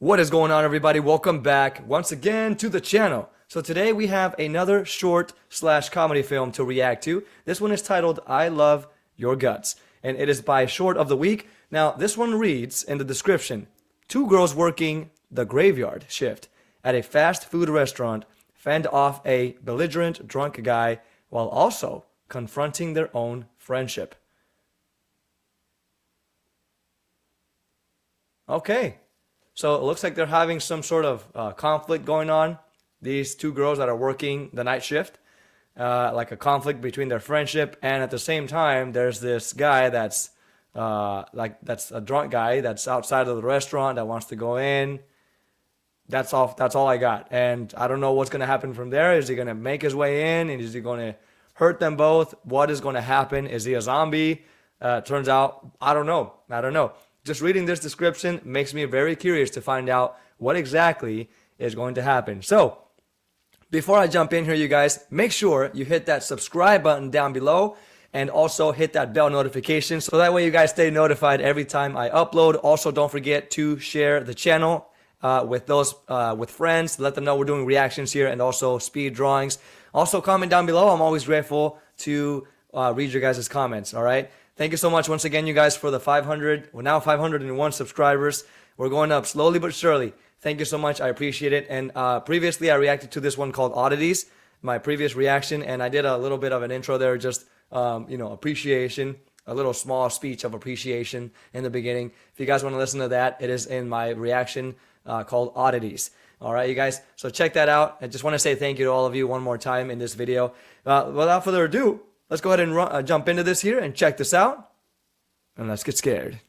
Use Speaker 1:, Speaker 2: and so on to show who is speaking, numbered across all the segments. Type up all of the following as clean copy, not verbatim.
Speaker 1: What is going on, everybody? Welcome back once again to the channel. So today we have another short slash comedy film to react to. This one is titled I Love Your Guts, and it is by Short of the Week. Now, this one reads in the description, two girls working the graveyard shift at a fast food restaurant fend off a belligerent drunk guy while also confronting their own friendship. Okay. So it looks like they're having some sort of conflict going on. These two girls that are working the night shift, like a conflict between their friendship, and at the same time, there's this guy that's that's a drunk guy that's outside of the restaurant that wants to go in. That's all. That's all I got, and I don't know what's gonna happen from there. Is he gonna make his way in, and is he gonna hurt them both? What is gonna happen? Is he a zombie? Turns out, I don't know. I don't know. Just reading this description makes me very curious to find out what exactly is going to happen. So, before I jump in here, you guys, make sure you hit that subscribe button down below and also hit that bell notification so that way you guys stay notified every time I upload. Also, don't forget to share the channel with friends. Let them know we're doing reactions here and also speed drawings. Also, comment down below. I'm always grateful to read your guys' comments, all right? Thank you so much once again, you guys, for the 500. We're now 501 subscribers. We're going up slowly but surely. Thank you so much. I appreciate it. And previously, I reacted to this one called Oddities, my previous reaction, and I did a little bit of an intro there, just appreciation, a little small speech of appreciation in the beginning. If you guys want to listen to that, it is in my reaction called Oddities. All right, you guys. So check that out. I just want to say thank you to all of you one more time in this video. Without further ado, let's go ahead and jump into this here and check this out. And let's get scared.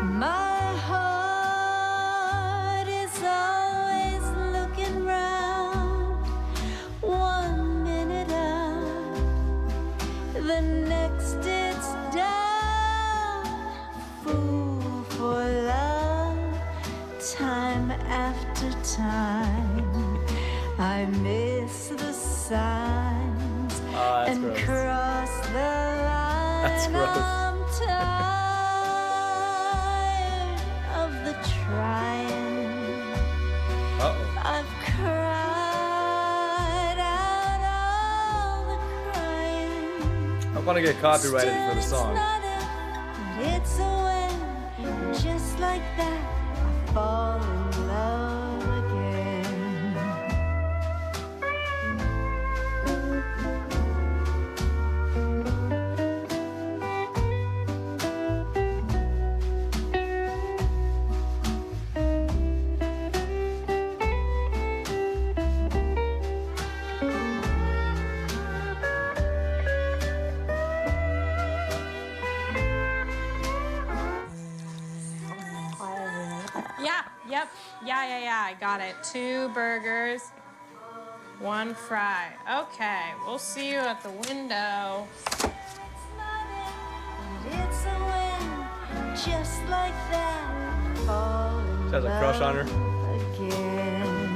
Speaker 2: My heart is always looking round, 1 minute up, the next it's down. Fool for love, time after time, I miss the signs and
Speaker 1: gross.
Speaker 2: cross the line.
Speaker 1: That's gross.
Speaker 2: I'm tired of the trying. I've cried out all the crying.
Speaker 1: I want to get copyrighted
Speaker 2: Still
Speaker 1: for the
Speaker 2: it's
Speaker 1: song.
Speaker 2: not if, but it's a when. Just like that, I fall in love again.
Speaker 3: Yeah, I got it. 2 burgers, 1 fry. Okay, we'll see you at the window.
Speaker 2: It's a win, just like that. Fall in
Speaker 1: She has a crush on her.
Speaker 2: love again.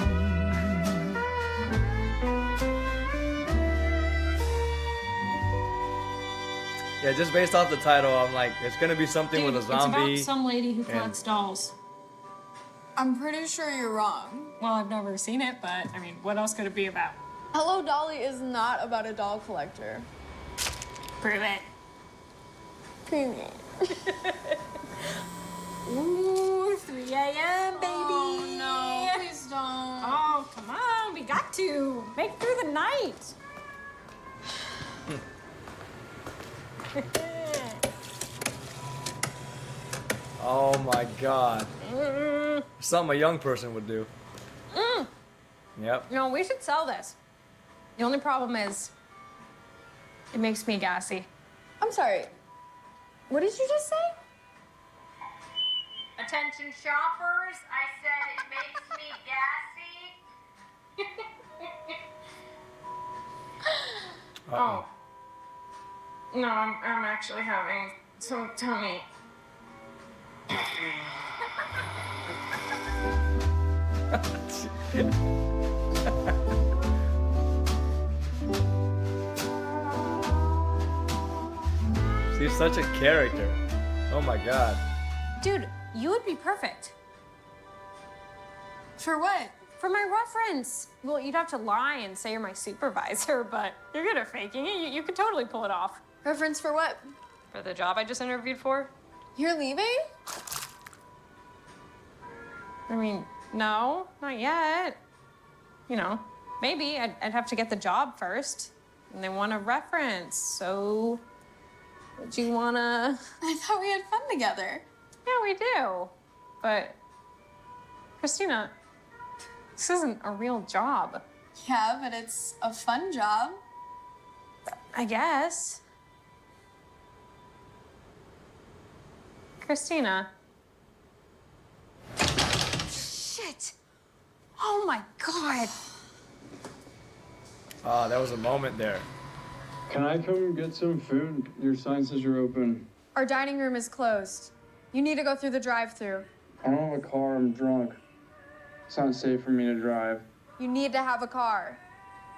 Speaker 1: Yeah, just based off the title, I'm like, it's gonna be something with a zombie.
Speaker 3: It's about some lady who collects dolls.
Speaker 4: I'm pretty sure you're wrong.
Speaker 3: Well, I've never seen it, but I mean, what else could it be about?
Speaker 4: Hello Dolly is not about a doll collector.
Speaker 3: Prove it.
Speaker 4: Prove it.
Speaker 3: Ooh, 3 a.m., baby.
Speaker 4: Oh no, please don't.
Speaker 3: Oh, come on, we got to make it through the night.
Speaker 1: Oh my god. Something a young person would do. Yep.
Speaker 3: No, we should sell this. The only problem is, it makes me gassy.
Speaker 4: I'm sorry. What did you just say?
Speaker 3: Attention shoppers, I said it makes me gassy.
Speaker 1: Uh-oh.
Speaker 3: No, I'm actually having some tummy.
Speaker 1: She's such a character. Oh my god.
Speaker 3: Dude, you would be perfect.
Speaker 4: For what?
Speaker 3: For my reference. Well, you'd have to lie and say you're my supervisor, but you're good at faking it. You could totally pull it off.
Speaker 4: Reference for what?
Speaker 3: For the job I just interviewed for?
Speaker 4: You're leaving?
Speaker 3: I mean, no, not yet. You know, maybe I'd have to get the job first. And they want a reference, so would you wanna?
Speaker 4: I thought we had fun together.
Speaker 3: Yeah, we do. But, Christina, this isn't a real job.
Speaker 4: Yeah, but it's a fun job.
Speaker 3: I guess. Christina. Shit. Oh my God.
Speaker 1: Ah, that was a moment there.
Speaker 5: Can I come get some food? Your sign says you're open.
Speaker 4: Our dining room is closed. You need to go through the drive-thru.
Speaker 5: I don't have a car, I'm drunk. It's not safe for me to drive.
Speaker 4: You need to have a car.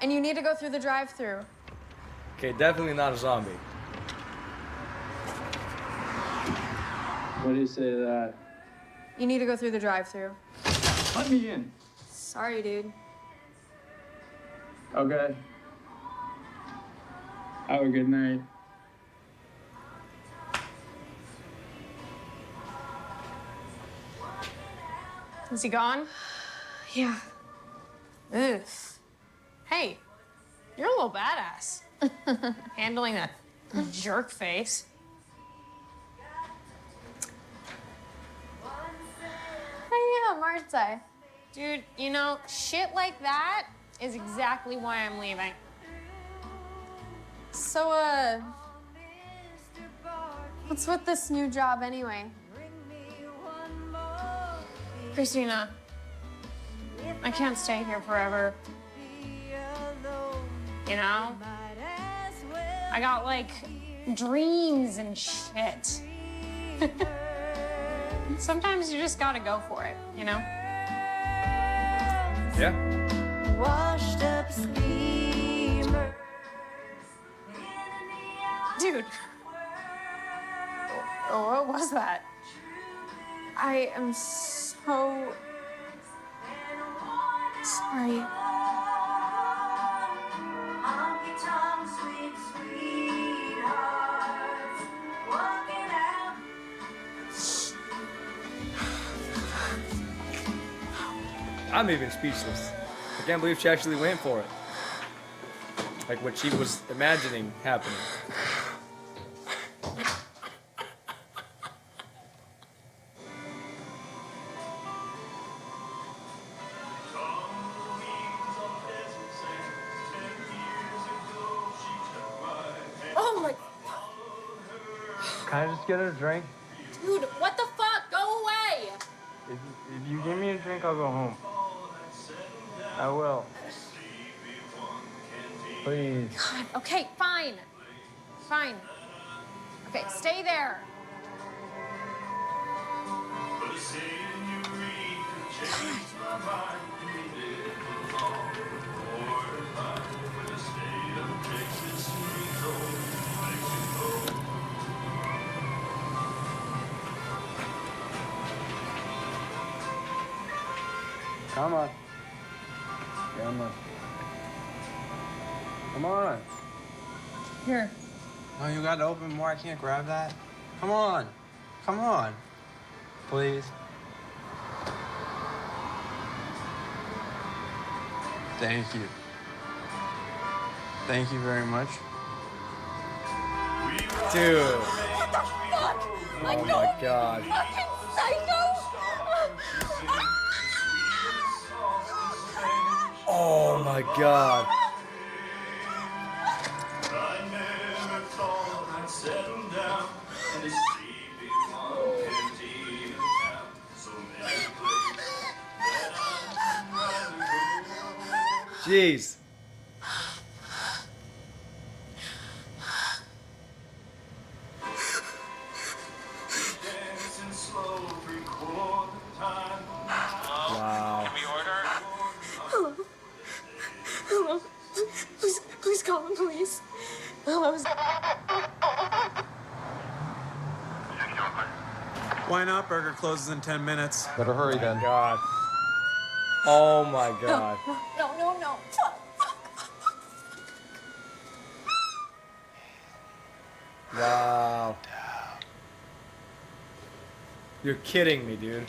Speaker 4: And you need to go through the drive-thru.
Speaker 1: Okay, definitely not a zombie.
Speaker 5: What do you say to that?
Speaker 4: You need to go through the drive-thru.
Speaker 5: Let me in.
Speaker 4: Sorry, dude.
Speaker 5: Okay. Have a good night.
Speaker 3: Is he gone?
Speaker 4: Yeah.
Speaker 3: Ugh. Hey, you're a little badass. Handling that jerk face.
Speaker 4: I am, aren't I?
Speaker 3: Dude, you know, shit like that is exactly why I'm leaving.
Speaker 4: So, what's with this new job anyway?
Speaker 3: Christina, I can't stay here forever. You know? I got like dreams and shit. Sometimes you just gotta go for it, you know?
Speaker 1: Yeah.
Speaker 2: Washed up steamer.
Speaker 3: Dude. Oh, what was that?
Speaker 4: I am so sorry.
Speaker 2: Honky tonk, sweet sweethearts, walking out.
Speaker 1: I'm even speechless. I can't believe she actually went for it. Like what she was imagining happening.
Speaker 3: Oh my,
Speaker 5: Can I just get a drink?
Speaker 3: dude, what the fuck? Go away!
Speaker 5: If you give me a drink, I'll go home. I will. Please.
Speaker 3: God, okay, fine. Fine. Okay, stay there.
Speaker 5: Come on. Come on. Come on.
Speaker 3: Here.
Speaker 6: Oh, you got to open more? I can't grab that. Come on. Come on. Please. Thank you. Thank you very much.
Speaker 1: Dude.
Speaker 3: What the fuck?
Speaker 1: Oh my god.
Speaker 3: Fucking psycho!
Speaker 1: Oh my god. Jeez. Wow.
Speaker 3: Hello? Please call him, please. Hello?
Speaker 6: Why not? Burger closes in 10 minutes.
Speaker 7: Better hurry then.
Speaker 1: God. Oh my God.
Speaker 4: No, no, no.
Speaker 1: Wow. You're kidding me, dude.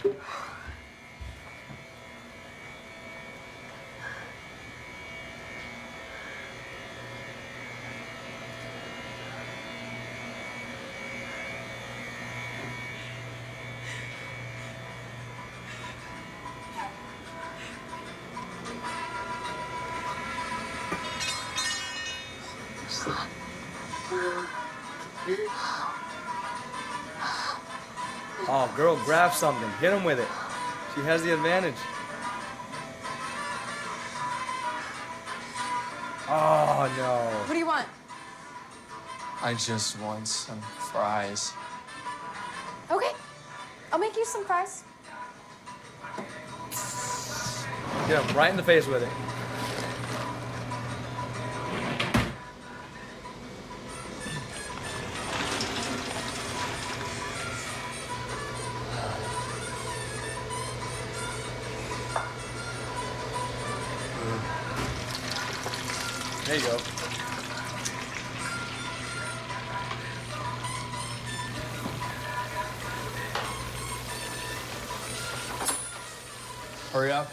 Speaker 1: Oh, girl, grab something. Hit him with it. She has the advantage. Oh, no.
Speaker 4: What do you want?
Speaker 7: I just want some fries.
Speaker 4: Okay. I'll make you some fries.
Speaker 1: Get him right in the face with it. There you go.
Speaker 7: Hurry up.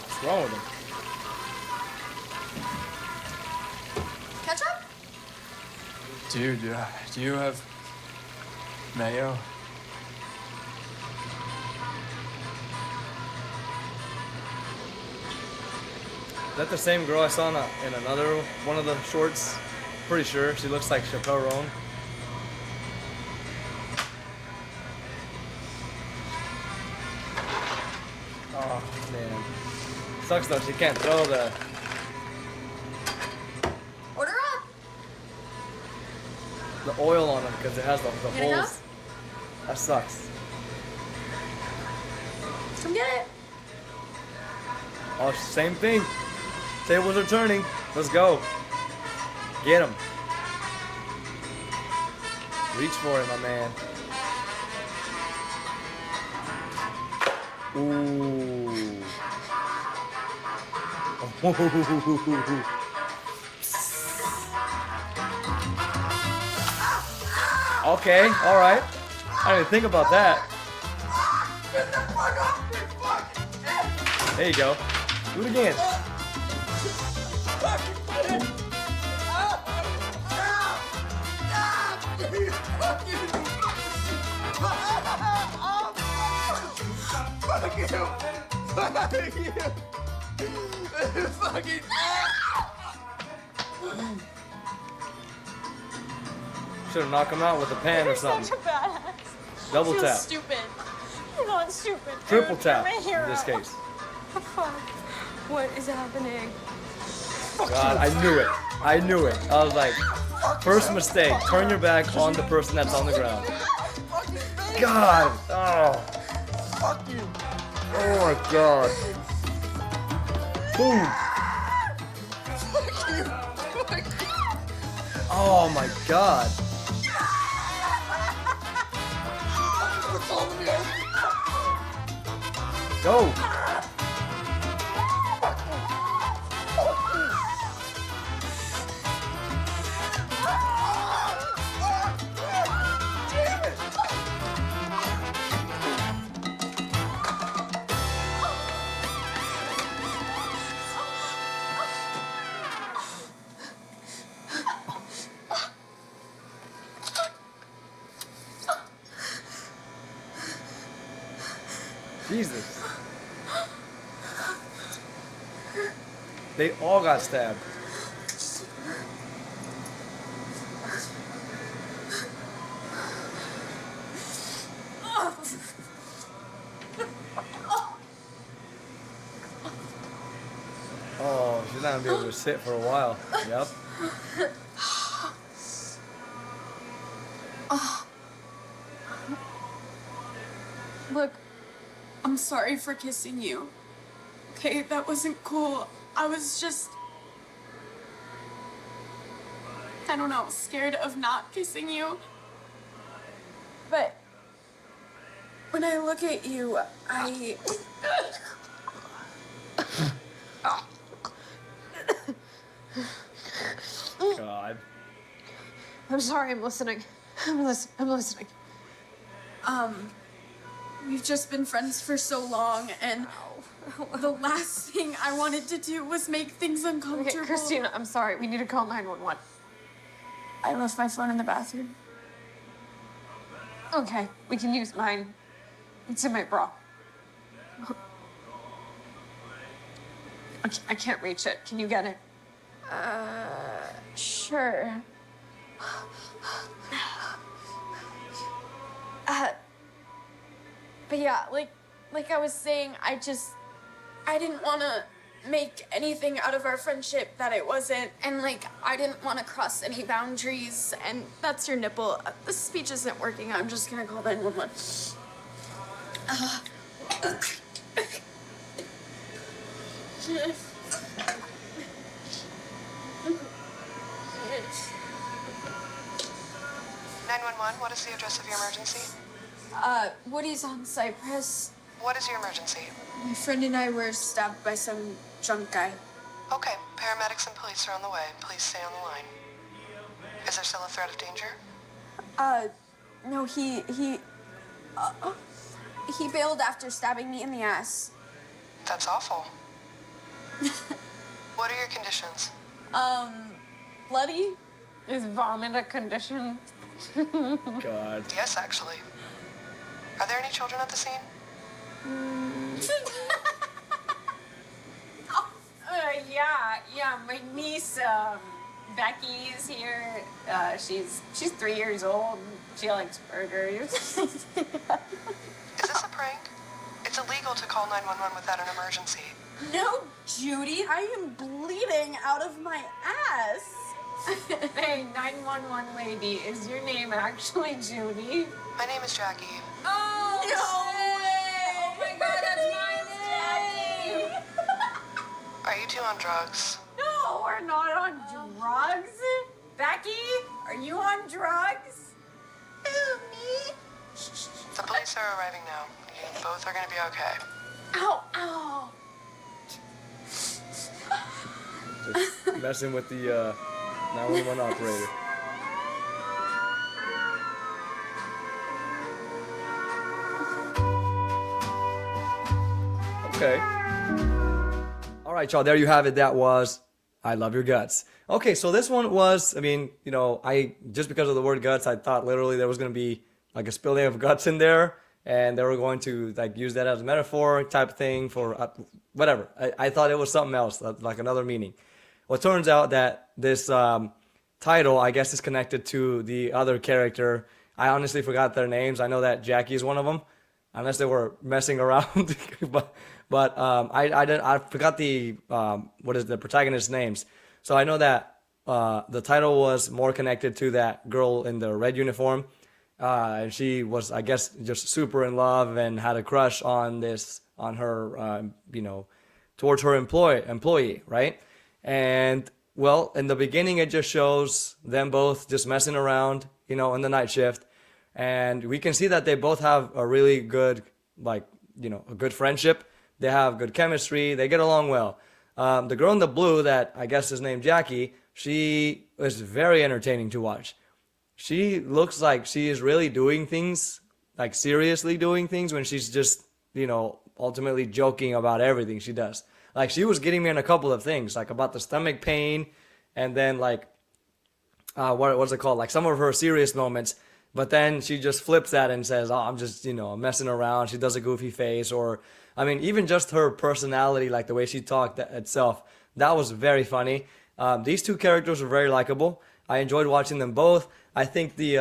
Speaker 1: What's wrong with him?
Speaker 4: Ketchup?
Speaker 7: Dude, do you have mayo?
Speaker 1: Is that the same girl I saw in another one of the shorts? Pretty sure. She looks like Chappelle Roan. Oh, man. Sucks though, she can't throw the...
Speaker 4: Order up.
Speaker 1: the oil on them because it has the
Speaker 4: Get
Speaker 1: holes.
Speaker 4: enough?
Speaker 1: That sucks.
Speaker 4: Come get it.
Speaker 1: Oh, same thing. Tables are turning. Let's go. Get him. Reach for it, my man. Ooh. Okay, all right. I didn't think about that. There you go. Do it again. Should have knocked him out with a pan or something.
Speaker 3: Such a badass.
Speaker 1: Double
Speaker 3: You're
Speaker 1: tap.
Speaker 3: stupid. You're not stupid.
Speaker 1: Triple
Speaker 3: You're
Speaker 1: tap
Speaker 3: my hero.
Speaker 1: in this case.
Speaker 3: Fuck. What is happening?
Speaker 1: God, I knew it. I knew it. I was like, first mistake, turn your back on the person that's on the ground. God. Oh. Fuck you. Oh my God. Boom. Oh my God. Go. Jesus. They all got stabbed. Oh, she's not gonna be able to sit for a while. Yep.
Speaker 8: Look, I'm sorry for kissing you. Okay, that wasn't cool. I was just, I don't know, scared of not kissing you. But when I look at you, I...
Speaker 1: God.
Speaker 3: I'm sorry, I'm listening. I'm listening.
Speaker 8: We've just been friends for so long, and the last thing I wanted to do was make things uncomfortable.
Speaker 3: Okay, Christina, I'm sorry. We need to call 911.
Speaker 8: I left my phone in the bathroom.
Speaker 3: Okay, we can use mine. It's in my bra. I can't reach it. Can you get it?
Speaker 8: Sure. But yeah, like I was saying, I didn't want to make anything out of our friendship that it wasn't, and like I didn't want to cross any boundaries. And that's your nipple. This speech isn't working. I'm just gonna call 911.
Speaker 9: What is the address of your emergency?
Speaker 8: Woody's on Cypress.
Speaker 9: What is your emergency?
Speaker 8: My friend and I were stabbed by some drunk guy.
Speaker 9: Okay, paramedics and police are on the way. Please stay on the line. Is there still a threat of danger?
Speaker 8: No, he bailed after stabbing me in the ass.
Speaker 9: That's awful. What are your conditions?
Speaker 8: Bloody?
Speaker 3: Is vomit a condition?
Speaker 1: God.
Speaker 9: Yes, actually. Are there any children at the scene?
Speaker 3: Yeah, my niece, Becky is here. She's 3 years old. She likes burgers.
Speaker 9: Is this a prank? It's illegal to call 911 without an emergency.
Speaker 8: No, Judy, I am bleeding out of my ass.
Speaker 3: Hey, 911 lady, is your name actually Judy?
Speaker 9: My name is Jackie.
Speaker 3: Oh,
Speaker 8: No way!
Speaker 3: Oh my God, that's my name!
Speaker 9: Are you two on drugs?
Speaker 3: No, we're not on drugs. Becky, are you on drugs? Me?
Speaker 9: The police are arriving now. You both are gonna be okay.
Speaker 8: Ow, ow.
Speaker 1: Just messing with the 911 operator. Okay. All right, y'all. There you have it. That was I Love Your Guts. Okay, so this one was, I mean, you know, I just because of the word guts, I thought literally there was going to be like a spilling of guts in there, and they were going to like use that as a metaphor type thing for whatever. I thought it was something else, like another meaning. Well, it turns out that this title, I guess, is connected to the other character. I honestly forgot their names. I know that Jackie is one of them, unless they were messing around. but I forgot the the protagonist's names. So I know that the title was more connected to that girl in the red uniform. And she was, I guess, just super in love and had a crush on her, towards her employee, right? And well, in the beginning, it just shows them both just messing around, in the night shift. And we can see that they both have a really good, a good friendship. They have good chemistry. They get along well. The girl in the blue that I guess is named Jackie, she is very entertaining to watch. She looks like she is really doing things, like seriously doing things, when she's just, ultimately joking about everything she does. Like, she was getting me in a couple of things, like about the stomach pain, and then what's it called? Like some of her serious moments. But then she just flips that and says, "Oh, I'm just, messing around." She does a goofy face, or, I mean, even just her personality, like the way she talked itself, that was very funny. These two characters were very likable. I enjoyed watching them both. I think the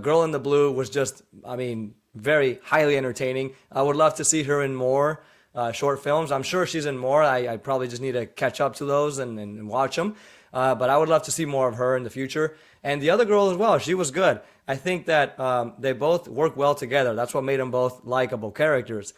Speaker 1: girl in the blue was just, I mean, very highly entertaining. I would love to see her in more short films. I'm sure she's in more. I probably just need to catch up to those and watch them. But I would love to see more of her in the future. And the other girl as well, she was good. I think that they both work well together. That's what made them both likable characters.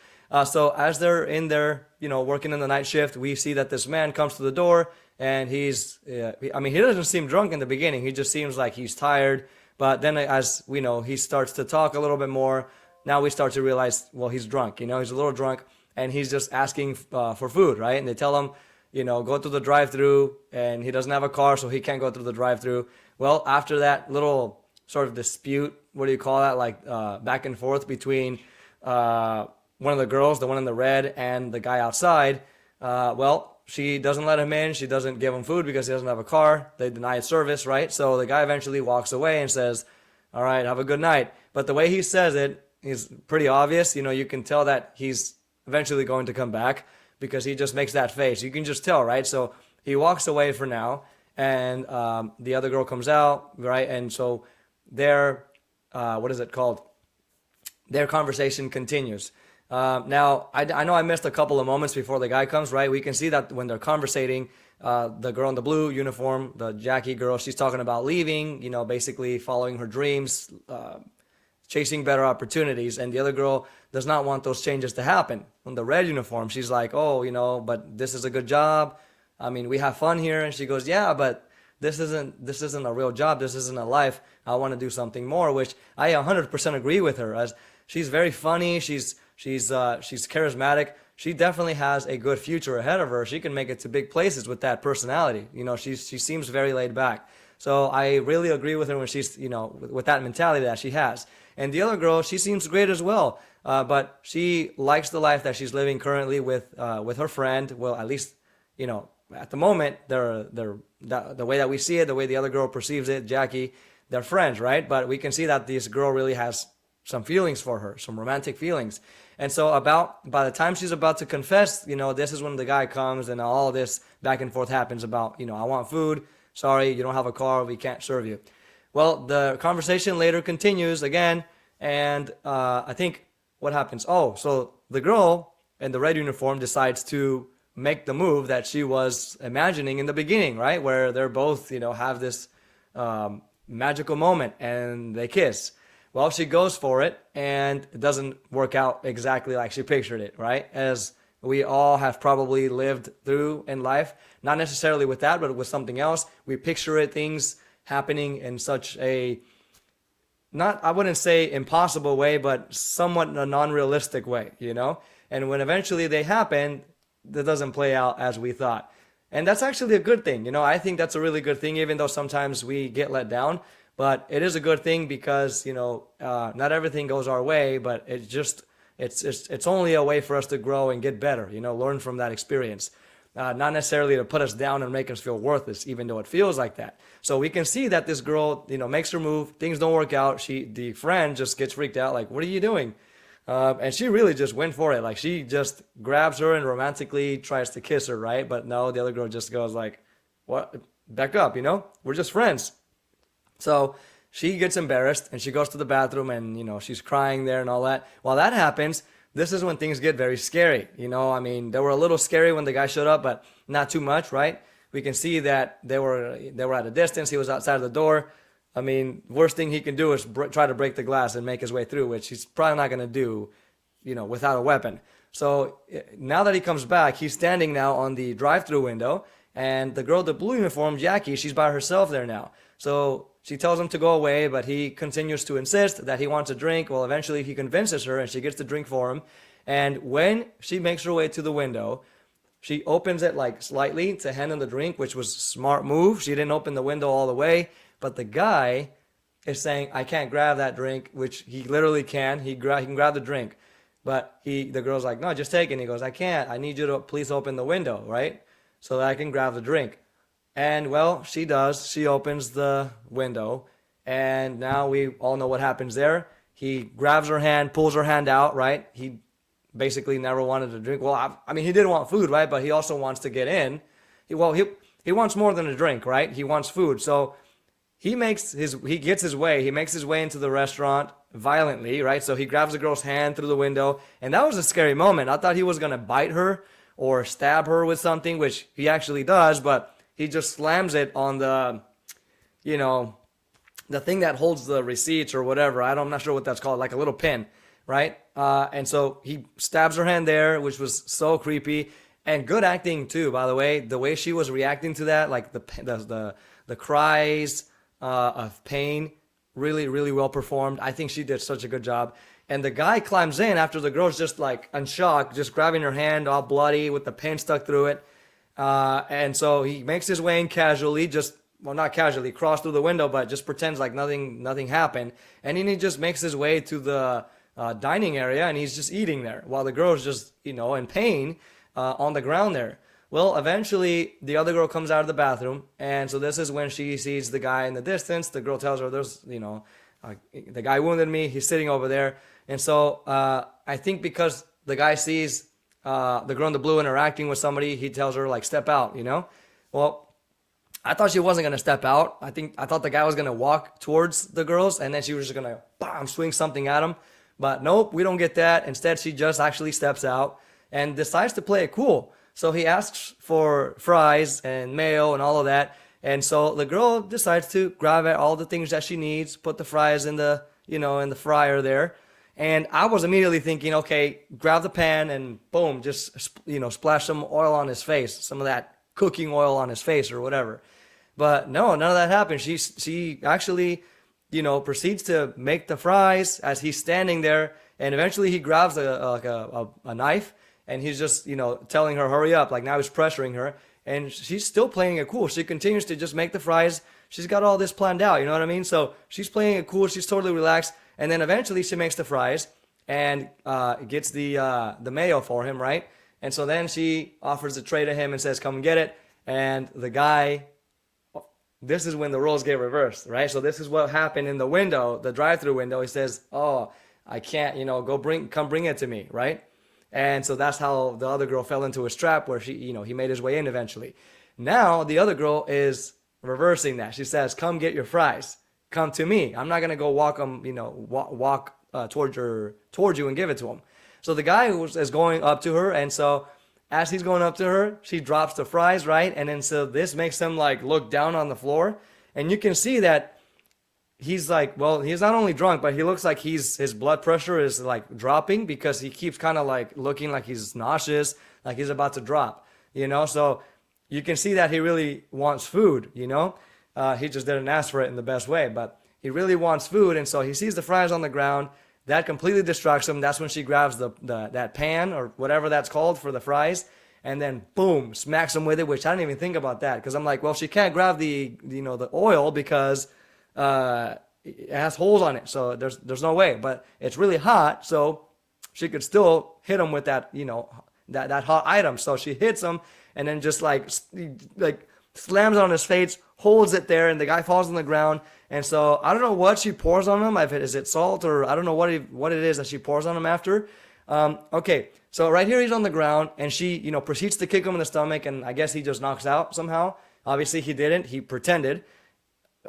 Speaker 1: So as they're in there, working in the night shift, we see that this man comes to the door, and he doesn't seem drunk in the beginning. He just seems like he's tired. But then as we know, he starts to talk a little bit more. Now we start to realize, well, he's drunk. He's a little drunk, and he's just asking for food, right? And they tell him, go through the drive-through, and he doesn't have a car, so he can't go through the drive-through. Well, after that little sort of dispute, what do you call that? Like back and forth between one of the girls, the one in the red, and the guy outside. Well, she doesn't let him in. She doesn't give him food because he doesn't have a car. They deny service, right? So the guy eventually walks away and says, all right, have a good night. But the way he says it is pretty obvious. You can tell that he's eventually going to come back because he just makes that face. You can just tell, right? So he walks away for now, and the other girl comes out, right? And so their, what is it called? Their conversation continues. Now, I know I missed a couple of moments before the guy comes, right? We can see that when they're conversating, the girl in the blue uniform, the Jackie girl, she's talking about leaving, basically following her dreams, chasing better opportunities. And the other girl does not want those changes to happen. In the red uniform, she's like, oh, but this is a good job. I mean, we have fun here. And she goes, yeah, but this isn't a real job. This isn't a life. I want to do something more, which I 100% agree with her, as she's very funny. She's charismatic. She definitely has a good future ahead of her. She can make it to big places with that personality. She seems very laid back. So I really agree with her when she's, with that mentality that she has. And the other girl, she seems great as well. But she likes the life that she's living currently with her friend. Well, at least, at the moment, the way that we see it, the way the other girl perceives it, Jackie, they're friends, right? But we can see that this girl really has some feelings for her, some romantic feelings. And so by the time she's about to confess, this is when the guy comes and all this back and forth happens about, I want food. Sorry, you don't have a car. We can't serve you. Well, the conversation later continues again. And I think what happens? Oh, so the girl in the red uniform decides to make the move that she was imagining in the beginning, right? Where they're both, have this magical moment and they kiss. Well, she goes for it, and it doesn't work out exactly like she pictured it, right? As we all have probably lived through in life, not necessarily with that, but with something else. We picture it, things happening in such a, I wouldn't say impossible way, but somewhat a non-realistic way, And when eventually they happen, that doesn't play out as we thought. And that's actually a good thing. I think that's a really good thing, even though sometimes we get let down. But it is a good thing because, not everything goes our way, but it's only a way for us to grow and get better, learn from that experience. Not necessarily to put us down and make us feel worthless, even though it feels like that. So we can see that this girl, makes her move, things don't work out. The friend just gets freaked out, like, what are you doing? And she really just went for it. Like, she just grabs her and romantically tries to kiss her, right? But no, the other girl just goes like, what? Back up, we're just friends. So she gets embarrassed and she goes to the bathroom and, she's crying there and all that. While that happens, this is when things get very scary. They were a little scary when the guy showed up, but not too much, right? We can see that they were at a distance. He was outside of the door. Worst thing he can do is try to break the glass and make his way through, which he's probably not going to do, without a weapon. So now that he comes back, he's standing now on the drive-through window, and the girl, the blue uniform, Jackie, she's by herself there now. So she tells him to go away, but he continues to insist that he wants a drink. Well, eventually he convinces her, and she gets the drink for him. And when she makes her way to the window, she opens it like slightly to hand him the drink, which was a smart move. She didn't open the window all the way. But the guy is saying, I can't grab that drink, which he literally can. He can grab the drink. But the girl's like, no, just take it. And he goes, I can't. I need you to please open the window, right? So that I can grab the drink. And, well, she does. She opens the window. And now we all know what happens there. He grabs her hand, pulls her hand out, right? He basically never wanted to drink. Well, he did want food, right? But he also wants to get in. He wants more than a drink, right? He wants food. So he gets his way. He makes his way into the restaurant violently, right? So he grabs the girl's hand through the window. And that was a scary moment. I thought he was going to bite her or stab her with something, which he actually does. But he just slams it on the, the thing that holds the receipts or whatever. I'm not sure what that's called, like a little pin, right? And so he stabs her hand there, which was so creepy and good acting too. By the way she was reacting to that, like the cries of pain, really really well performed. I think she did such a good job. And the guy climbs in after the girl's just like in shock, just grabbing her hand, all bloody with the pin stuck through it. And so he makes his way in casually, not casually, cross through the window, but just pretends like nothing happened. And then he just makes his way to the dining area, and he's just eating there while the girl's just, in pain on the ground there. Well, eventually the other girl comes out of the bathroom, and so this is when she sees the guy in the distance. The girl tells her, "There's, the guy wounded me. He's sitting over there." And so I think because the guy sees the girl in the blue interacting with somebody, he tells her like, "Step out," Well, I thought she wasn't gonna step out. I thought the guy was gonna walk towards the girls, and then she was just gonna swing something at him. But nope, we don't get that. Instead, she just actually steps out and decides to play it cool. So he asks for fries and mayo and all of that. And so the girl decides to grab at all the things that she needs, put the fries in the, in the fryer there. And I was immediately thinking, okay, grab the pan and boom, just, splash some oil on his face, some of that cooking oil on his face or whatever. But no, none of that happened. She actually, proceeds to make the fries as he's standing there. And eventually he grabs a knife, and he's just, telling her, hurry up. Like now he's pressuring her, and she's still playing it cool. She continues to just make the fries. She's got all this planned out. You know what I mean? So she's playing it cool. She's totally relaxed. And then eventually she makes the fries and gets the mayo for him, right? And so then she offers the tray to him and says, come get it. And the guy, this is when the roles get reversed, right? So this is what happened in the window, the drive-through window. He says, oh, I can't, come bring it to me, right? And so that's how the other girl fell into his trap, where he made his way in eventually. Now the other girl is reversing that. She says, come get your fries. Come to me. I'm not going to go walk towards you and give it to him. So the guy is going up to her. And so as he's going up to her, she drops the fries, right? And then so this makes him like look down on the floor. And you can see that he's like, well, he's not only drunk, but he looks like his blood pressure is like dropping, because he keeps kind of like looking like he's nauseous, like he's about to drop, so you can see that he really wants food, he just didn't ask for it in the best way, but he really wants food. And so he sees the fries on the ground. That completely distracts him. That's when she grabs that pan or whatever that's called for the fries, and then boom, smacks him with it, which I didn't even think about that, because I'm like, well, she can't grab the oil because it has holes on it, so there's no way. But it's really hot, so she could still hit him with that that hot item. So she hits him, and then just like slams it on his face, holds it there, and the guy falls on the ground. And so I don't know what she pours on him. Is it salt, or I don't know what it is that she pours on him after. Okay, so right here he's on the ground, and she proceeds to kick him in the stomach, and I guess he just knocks out somehow. Obviously he didn't. He pretended.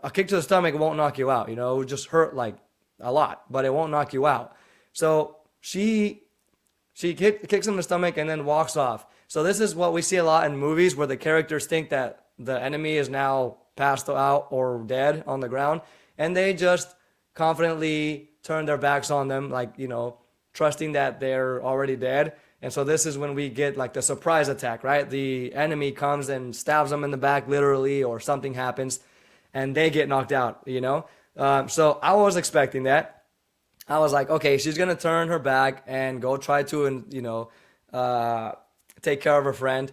Speaker 1: A kick to the stomach won't knock you out. It would just hurt like a lot, but it won't knock you out. So she kicks him in the stomach and then walks off. So this is what we see a lot in movies, where the characters think that the enemy is now passed out or dead on the ground, and they just confidently turn their backs on them, like, trusting that they're already dead. And so this is when we get like the surprise attack, right? The enemy comes and stabs them in the back literally, or something happens, and they get knocked out, So I was expecting that. I was like, okay, she's going to turn her back and go try to, take care of her friend.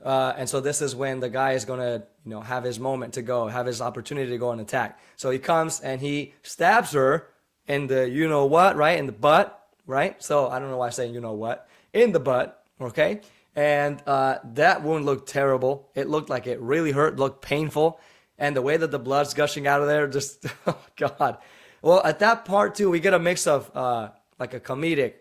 Speaker 1: And so this is when the guy is going to, have his moment to go, have his opportunity to go and attack. So he comes and he stabs her in the you-know-what, right? In the butt, right? So I don't know why I'm saying you-know-what. In the butt, okay? And that wound looked terrible. It looked like it really hurt, looked painful. And the way that the blood's gushing out of there, just, oh, God. Well, at that part, too, we get a mix of like a comedic,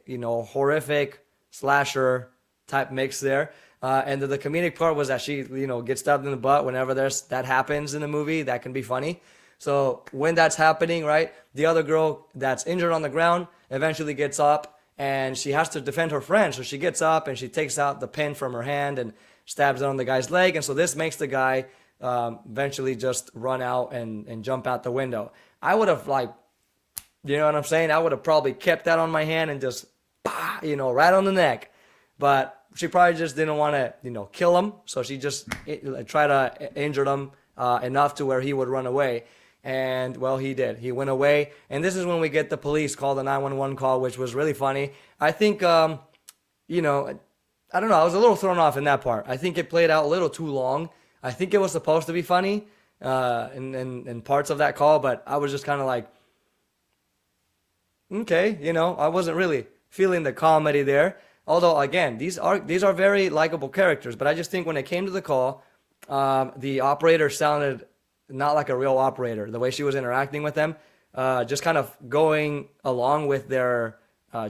Speaker 1: horrific slasher type mix there. And the comedic part was that she, gets stabbed in the butt. Whenever that happens in a movie, that can be funny. So when that's happening, right, the other girl that's injured on the ground eventually gets up, and she has to defend her friend. So she gets up and she takes out the pin from her hand and stabs it on the guy's leg. And so this makes the guy eventually just run out and jump out the window. I would have like, you know what I'm saying? I would have probably kept that on my hand and just, bah, you know, right on the neck. But she probably just didn't want to, you know, kill him. So she just tried to injure him enough to where he would run away. And, well, he did. He went away. And this is when we get the police call, the 911 call, which was really funny. I think, you know, I don't know. I was a little thrown off in that part. I think it played out a little too long. I think it was supposed to be funny in parts of that call, but I was just kind of like, okay, you know, I wasn't really feeling the comedy there. Although, again, these are very likable characters, but I just think when it came to the call, the operator sounded not like a real operator. The way she was interacting with them, just kind of going along with their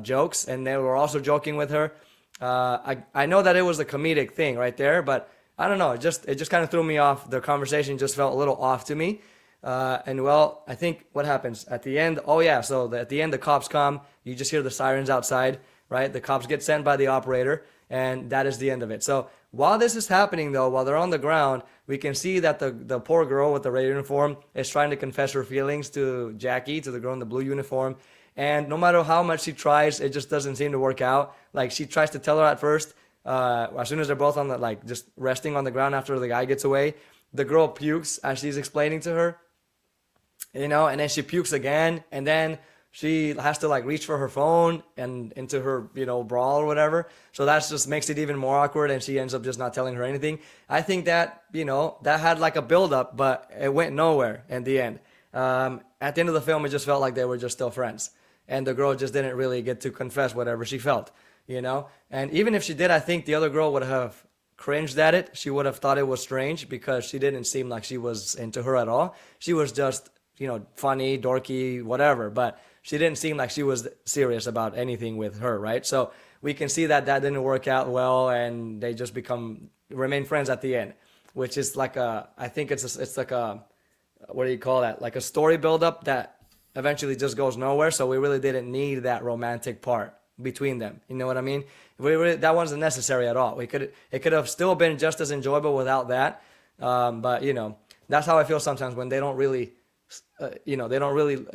Speaker 1: jokes, and they were also joking with her. I know that it was a comedic thing right there, but I don't know. It just kind of threw me off. The conversation just felt a little off to me. And well, I think what happens at the end, oh yeah, so at the end the cops come, you just hear the sirens outside, right? The cops get sent by the operator, and that is the end of it. So while this is happening though, while they're on the ground, we can see that the poor girl with the red uniform is trying to confess her feelings to Jackie, to the girl in the blue uniform. And no matter how much she tries, it just doesn't seem to work out. Like, she tries to tell her at first, as soon as they're both on the, like, just resting on the ground after the guy gets away, the girl pukes as she's explaining to her, you know, and then she pukes again, and then she has to, like, reach for her phone and into her, you know, bra or whatever. So that just makes it even more awkward, and she ends up just not telling her anything. I think that, you know, that had like a build-up, but it went nowhere in the end. At the end of the film, it just felt like they were just still friends. And the girl just didn't really get to confess whatever she felt, you know? And even if she did, I think the other girl would have cringed at it. She would have thought it was strange because she didn't seem like she was into her at all. She was just, you know, funny, dorky, whatever. But she didn't seem like she was serious about anything with her, right? So we can see that that didn't work out well, and they just remain friends at the end, which is like I think it's like a, what do you call that? Like a story buildup that eventually just goes nowhere. So we really didn't need that romantic part between them. You know what I mean? That wasn't necessary at all. It could have still been just as enjoyable without that. But you know, that's how I feel sometimes when they don't really,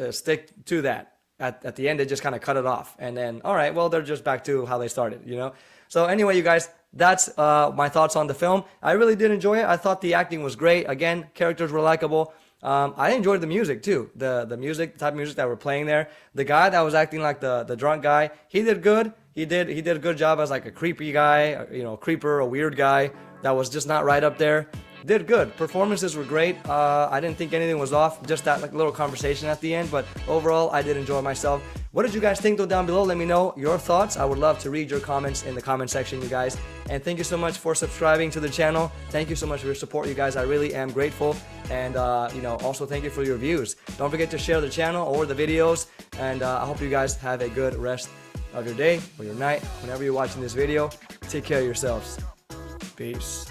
Speaker 1: stick to that. At the end, they just kind of cut it off, and then all right, well, they're just back to how they started. You know. So anyway, you guys, that's my thoughts on the film. I really did enjoy it. I thought the acting was great. Again, characters were likable. I enjoyed the music too. The music, the type of music that were playing there. The guy that was acting like the drunk guy, he did good. He did a good job as like a creepy guy, you know, creeper, a weird guy that was just not right up there. Did good. Performances were great. I didn't think anything was off. Just that like little conversation at the end. But overall, I did enjoy myself. What did you guys think though down below? Let me know your thoughts. I would love to read your comments in the comment section, you guys. And thank you so much for subscribing to the channel. Thank you so much for your support, you guys. I really am grateful. And, also thank you for your views. Don't forget to share the channel or the videos. And I hope you guys have a good rest of your day or your night. Whenever you're watching this video, take care of yourselves. Peace.